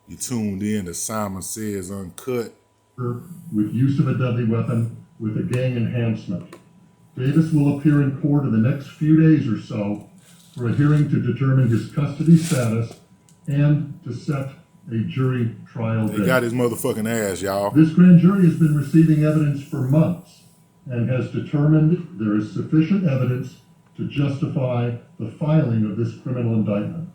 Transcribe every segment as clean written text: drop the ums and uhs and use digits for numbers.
You tuned in to Simon Says Uncut. With use of a deadly weapon with a gang enhancement. Davis will appear in court in the next few days or so for a hearing to determine his custody status and to set a jury trial date. They got his motherfucking ass, y'all. This grand jury has been receiving evidence for months and has determined there is sufficient evidence to justify the filing of this criminal indictment.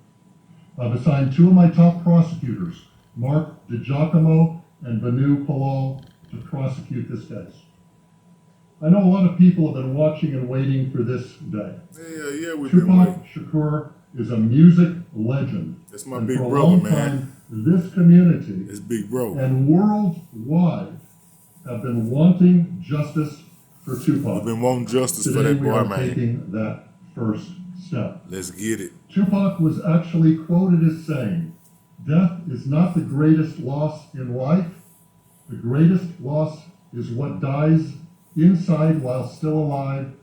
I've assigned two of my top prosecutors, Mark DiGiacomo and Banu Palal, to prosecute this case. I know a lot of people have been watching and waiting for this day. Yeah, we've been waiting. Shakur is a music legend. That's my big brother, man. This community it's big bro. And worldwide have been wanting justice for Tupac. We've been wanting justice Today for that boy, we are man. taking that first step. Let's get it. Tupac was actually quoted as saying, "Death is not the greatest loss in life. The greatest loss is what dies inside while still alive.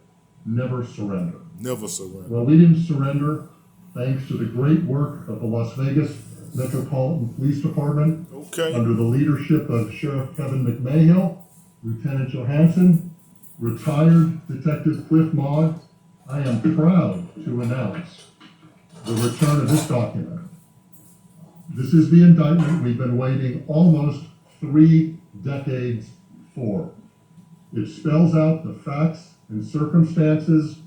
Never surrender." Never surrender. Well, we didn't surrender thanks to the great work of the Las Vegas Metropolitan Police Department under the leadership of Sheriff Kevin McMahill, Lieutenant Johansson, retired Detective Cliff Maud. I am proud to announce the return of this document. This is the indictment we've been waiting almost 3 decades for. It spells out the facts and circumstances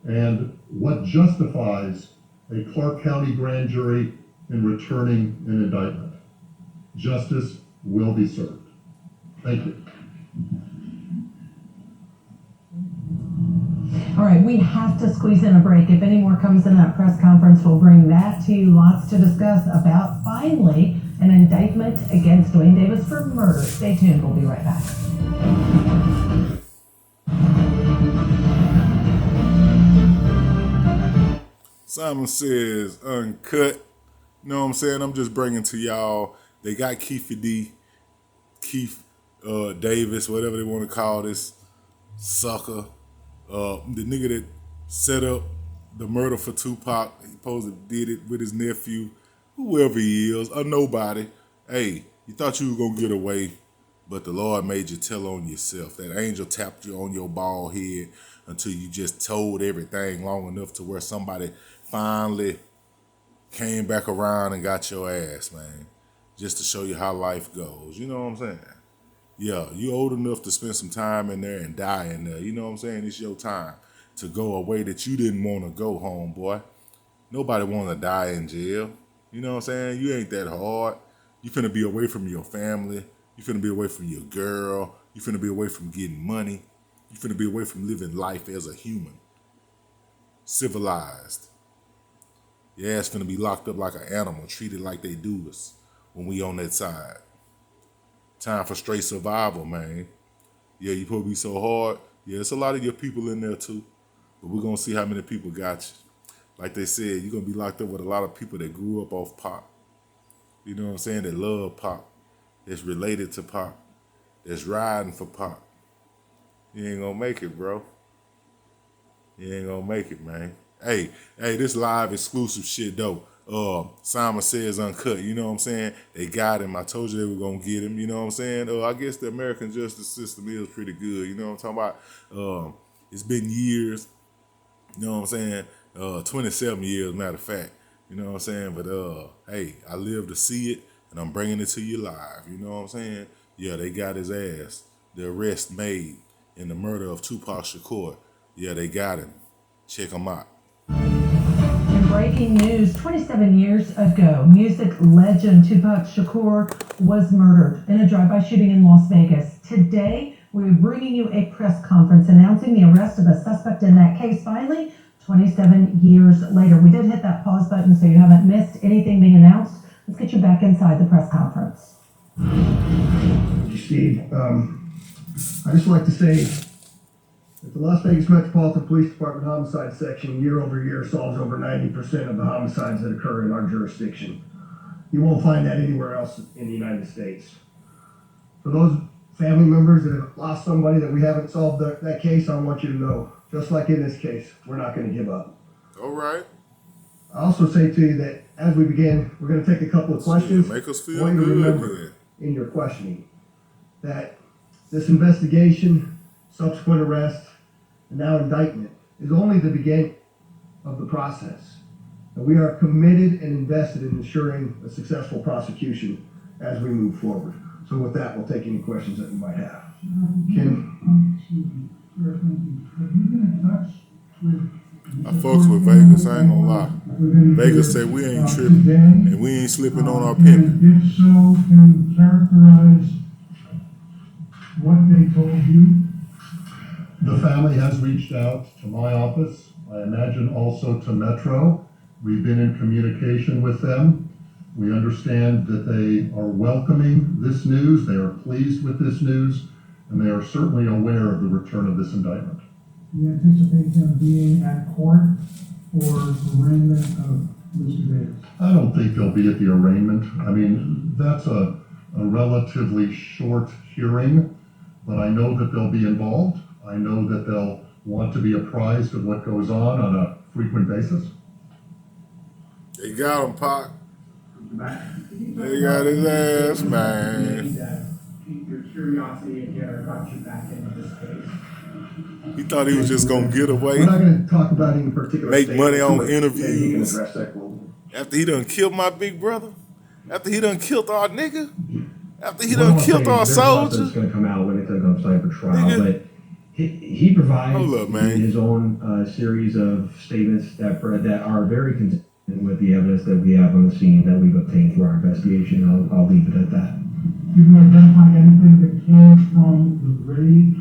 and what justifies a Clark County grand jury in returning an indictment. Justice will be served. Thank you. All right, we have to squeeze in a break. If any more comes in that press conference, we'll bring that to you. Lots to discuss about, finally, an indictment against Dwayne Davis for murder. Stay tuned. We'll be right back. Simon Says Uncut. You know what I'm saying? I'm just bringing to y'all. They got Keefe Davis, whatever they want to call this sucker. The nigga that set up the murder for Tupac. He supposedly did it with his nephew, whoever he is, or nobody. Hey, you thought you were going to get away, but the Lord made you tell on yourself. That angel tapped you on your bald head until you just told everything long enough to where somebody finally came back around and got your ass, man. Just to show you how life goes. You know what I'm saying? Yeah, you old enough to spend some time in there and die in there. You know what I'm saying? It's your time to go away that you didn't want to go, homeboy. Nobody want to die in jail. You know what I'm saying? You ain't that hard. You finna be away from your family. You finna be away from your girl. You finna be away from getting money. You finna be away from living life as a human. Civilized. Your ass finna be locked up like an animal, treated like they do us when we on that side. Time for straight survival, man. Yeah, you probably be so hard. Yeah, it's a lot of your people in there too. But we're going to see how many people got you. Like they said, you're going to be locked up with a lot of people that grew up off pop. You know what I'm saying? That love pop. That's related to pop. That's riding for pop. You ain't going to make it, bro. You ain't going to make it, man. Hey, this live exclusive shit, though. Simon Says Uncut, you know what I'm saying? They got him. I told you they were going to get him, you know what I'm saying? I guess the American justice system is pretty good, you know what I'm talking about? It's been years, you know what I'm saying? 27 years, matter of fact, you know what I'm saying? But, hey, I live to see it, and I'm bringing it to you live, you know what I'm saying? Yeah, they got his ass. The arrest made in the murder of Tupac Shakur. Yeah, they got him. Check him out. Breaking news, 27 years ago, music legend Tupac Shakur was murdered in a drive-by shooting in Las Vegas. Today, we're bringing you a press conference announcing the arrest of a suspect in that case. Finally, 27 years later. We did hit that pause button so you haven't missed anything being announced. Let's get you back inside the press conference. Steve, I just like to say that the Las Vegas Metropolitan Police Department Homicide Section year over year solves over 90% of the homicides that occur in our jurisdiction. You won't find that anywhere else in the United States. For those family members that have lost somebody that we haven't solved that case, I want you to know, just like in this case, we're not going to give up. All right. I also say to you that As we begin, we're going to take a couple of questions. Make us I feel want you to good. remember in your questioning that this investigation, subsequent arrest, and now indictment is only the beginning of the process. And we are committed and invested in ensuring a successful prosecution as we move forward. So with that, we'll take any questions that you might have. Ken? Excuse me, Sheriff, thank you. Have you been in touch with... I fucks with Vegas, I ain't gonna lie. Vegas said we ain't tripping and we ain't slipping on our pimping. And if so, can you characterize what they told you? The family has reached out to my office. I imagine also to Metro. We've been in communication with them. We understand that they are welcoming this news. They are pleased with this news, and they are certainly aware of the return of this indictment. Do you anticipate them being at court for arraignment of Mr. Davis? I don't think they'll be at the arraignment. I mean, that's a relatively short hearing, but I know that they'll be involved. I know that they'll want to be apprised of what goes on a frequent basis. They got him, Pac. They got his ass, man. Keep your curiosity and get got you back into this case. He thought he was just gonna get away, We're not going to talk about any particular make state money on to it. interviews. Yeah, you can address that globally. after he done killed my big brother, after he done killed our nigga, after he Well, done I'll killed say our there's a lot that's soldiers. going to come out when it comes time for trial, Nigga. but he provides Hold up, man. his own series of statements that are very consistent with the evidence that we have on the scene that we've obtained through our investigation. I'll leave it at that. Did you identify anything that came from the raid,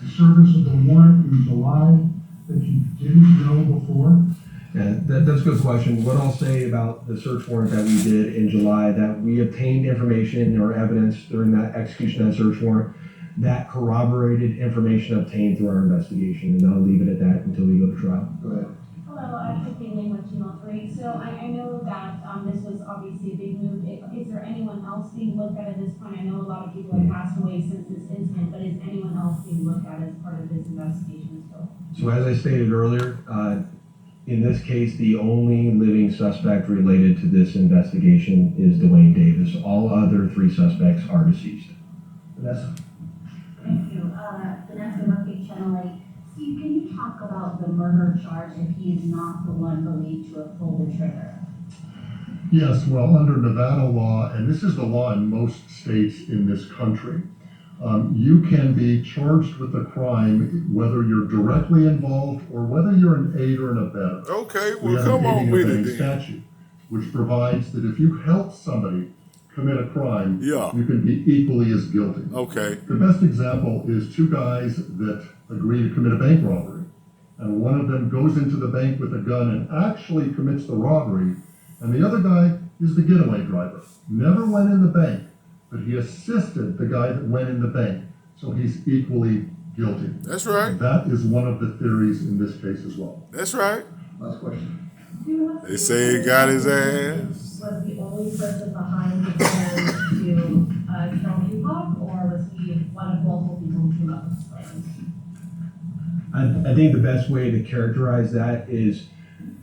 the service of the warrant in July that you didn't know before? Yeah, that's a good question. What I'll say about the search warrant that we did in July, that we obtained information or evidence during that execution of that search warrant that corroborated information obtained through our investigation, and I'll leave it at that until we go to trial. Go ahead. Hello, I'm Keefe with 203. So I know that this was obviously a big move. Is there anyone else being looked at this point? I know a lot of people have passed away since this incident, but is anyone else being looked at as part of this investigation as well? So as I stated earlier, in this case, the only living suspect related to this investigation is Dwayne Davis. All other three suspects are deceased. Vanessa? Thank you. Vanessa Murphy, Channel 8. Steve, can you talk about the murder charge if he is not the one believed to have pulled the trigger? Yes, well, under Nevada law, and this is the law in most states in this country, you can be charged with a crime whether you're directly involved or whether you're an aid or an abettor. Okay, We well, have come an on aiding with and it abetting then. statute, which provides that if you help somebody commit a crime, Yeah. you can be equally as guilty. Okay, The best example is two guys that agree to commit a bank robbery. And one of them goes into the bank with a gun and actually commits the robbery. And the other guy is the getaway driver. Never went in the bank, but he assisted the guy that went in the bank. So he's equally guilty. that's right. That is one of the theories in this case as well. That's right. Last question. They say he got his ass. Was the only person behind the plan to kill Tupac, or was he one of multiple people who came up with this plan? I think the best way to characterize that is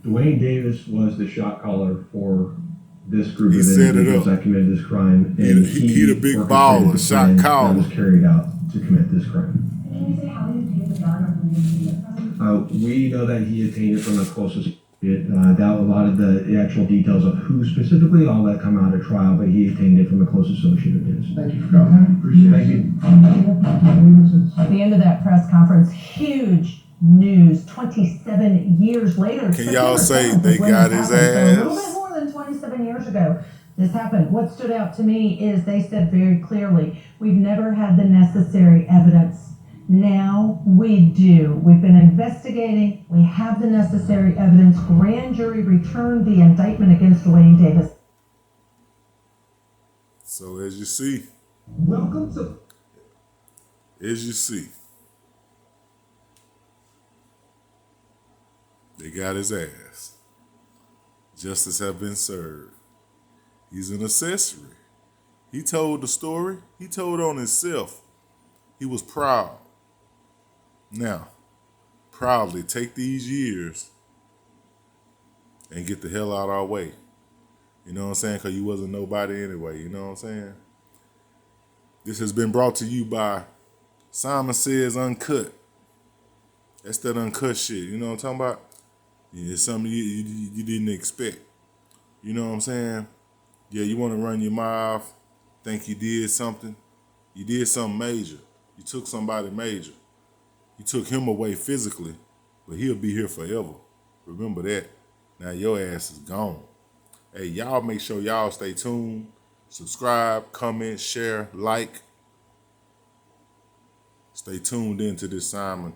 Dwayne Davis was the shot caller for this group He of set it individuals up. that committed this crime, He and the big orchestrated baller, the shot plan caller. that was carried out to commit this crime. Can you say how he obtained the gun or who he obtained it from? We know that he obtained it from the closest. That a lot of the actual details of who specifically, all that come out at trial, but he obtained it from a close associate of his. Thank you for coming. Appreciate it. Thank you. At the end of that press conference, huge news 27 years later. Can y'all September say 7th they is when got this his happened. So a little ass? bit more than 27 years ago, this happened. What stood out to me is they said very clearly, we've never had the necessary evidence. Now we do. We've been investigating. We have the necessary evidence. Grand jury returned the indictment against Dwayne Davis. So as you see, they got his ass. Justice have been served. He's an accessory. He told the story. He told on himself. He was proud. Now, proudly take these years and get the hell out of our way. You know what I'm saying? Because you wasn't nobody anyway. You know what I'm saying? This has been brought to you by Simon Says Uncut. That's that uncut shit. You know what I'm talking about? Yeah, it's something you didn't expect. You know what I'm saying? Yeah, you want to run your mouth, think you did something. You did something major. You took somebody major. You took him away physically, but he'll be here forever. Remember that. Now your ass is gone. Hey, y'all make sure y'all stay tuned. Subscribe, comment, share, like. Stay tuned into this Simon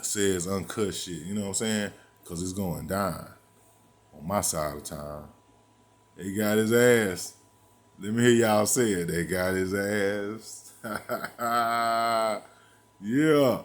Says Uncut shit. You know what I'm saying? Because it's going down on my side of town. They got his ass. Let me hear y'all say it. They got his ass. Yeah.